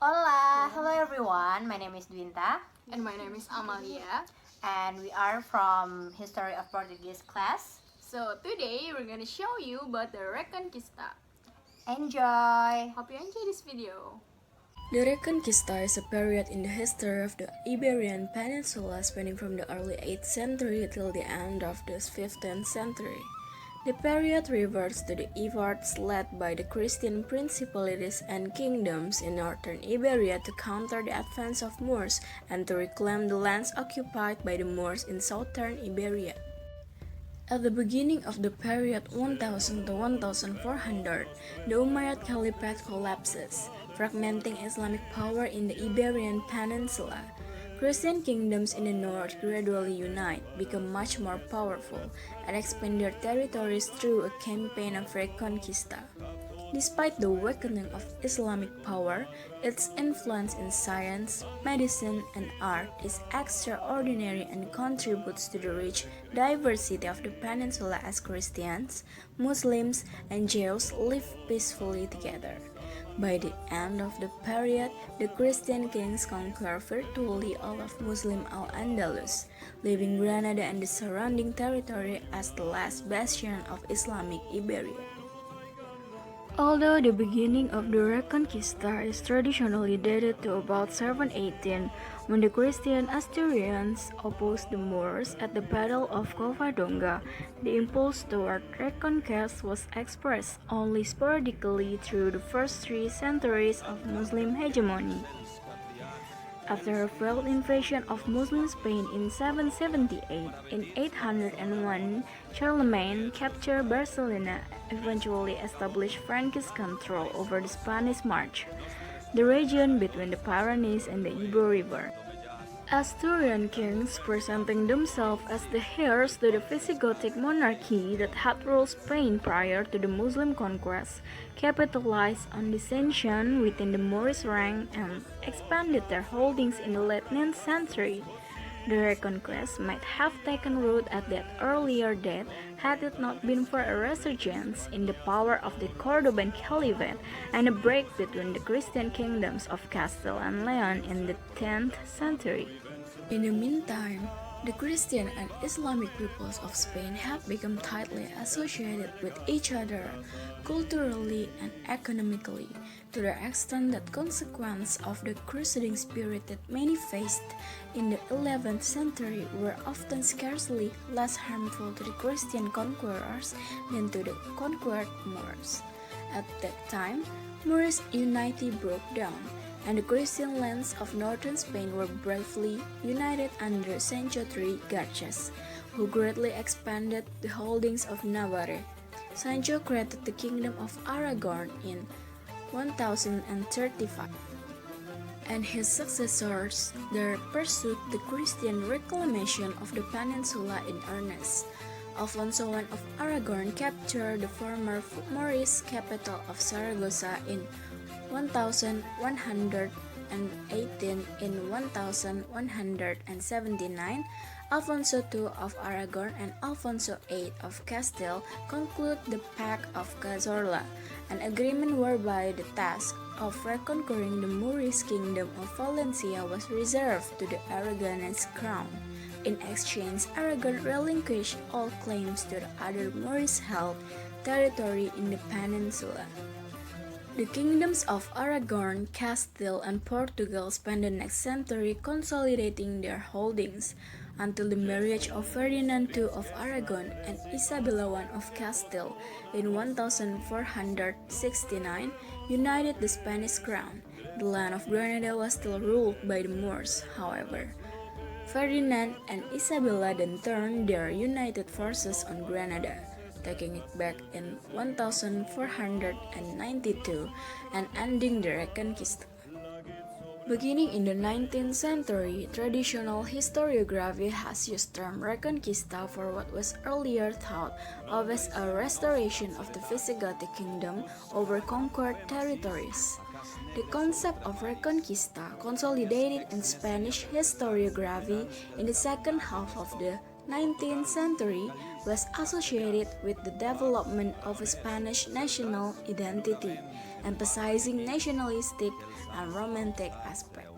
Hola, hello everyone. My name is Dwinta, And my name is Amalia. and we are from History of Portuguese class. So today we're gonna show you about the Reconquista. Enjoy! Hope you enjoy this video. The Reconquista is a period in the history of the Iberian Peninsula spanning from the early 8th century till the end of the 15th century. The period refers to the efforts led by the Christian principalities and kingdoms in northern Iberia to counter the advance of Moors and to reclaim the lands occupied by the Moors in southern Iberia. At the beginning of the period 1000 to 1400, the Umayyad Caliphate collapses, fragmenting Islamic power in the Iberian Peninsula. Christian kingdoms in the north gradually unite, become much more powerful, and expand their territories through a campaign of Reconquista. Despite the weakening of Islamic power, its influence in science, medicine, and art is extraordinary and contributes to the rich diversity of the peninsula as Christians, Muslims, and Jews live peacefully together. By the end of the period, the Christian kings conquer virtually all of Muslim Al-Andalus, leaving Granada and the surrounding territory as the last bastion of Islamic Iberia. Although the beginning of the Reconquista is traditionally dated to about 718, when the Christian Asturians opposed the Moors at the Battle of Covadonga, the impulse toward reconquest was expressed only sporadically through the first 3 centuries of Muslim hegemony. After a failed invasion of Muslim Spain in 778, in 801, Charlemagne captured Barcelona, eventually established Frankish control over the Spanish March, the region between the Pyrenees and the Ebro River. Asturian kings, presenting themselves as the heirs to the Visigothic monarchy that had ruled Spain prior to the Muslim conquest, capitalized on dissension within the Moorish rank and expanded their holdings in the late 9th century. The Reconquest might have taken root at that earlier date had it not been for a resurgence in the power of the Cordoban Caliphate and a break between the Christian kingdoms of Castile and Leon in the 10th century. In the meantime, the Christian and Islamic peoples of Spain have become tightly associated with each other culturally and economically, to the extent that consequences of the crusading spirit that many faced in the 11th century were often scarcely less harmful to the Christian conquerors than to the conquered Moors. At that time, Moorish unity broke down, and the Christian lands of northern Spain were bravely united under Sancho III Garces, who greatly expanded the holdings of Navarre. Sancho created the Kingdom of Aragon in 1035, and his successors there pursued the Christian reclamation of the peninsula in earnest. Alfonso I of Aragon captured the former Moorish capital of Saragossa in 1118. In 1179, Alfonso II of Aragon and Alfonso VIII of Castile concluded the Pact of Cazorla, an agreement whereby the task of reconquering the Moorish kingdom of Valencia was reserved to the Aragonese crown. In exchange, Aragon relinquished all claims to the other Moorish-held territory in the peninsula. The kingdoms of Aragon, Castile, and Portugal spent the next century consolidating their holdings, until the marriage of Ferdinand II of Aragon and Isabella I of Castile in 1469 united the Spanish crown. The land of Granada was still ruled by the Moors, however. Ferdinand and Isabella then turned their united forces on Granada, taking it back in 1492 and ending the Reconquista. Beginning in the 19th century, traditional historiography has used the term Reconquista for what was earlier thought of as a restoration of the Visigothic kingdom over conquered territories. The concept of Reconquista consolidated in Spanish historiography in the second half of the 19th century was associated with the development of a Spanish national identity, emphasizing nationalistic and romantic aspects.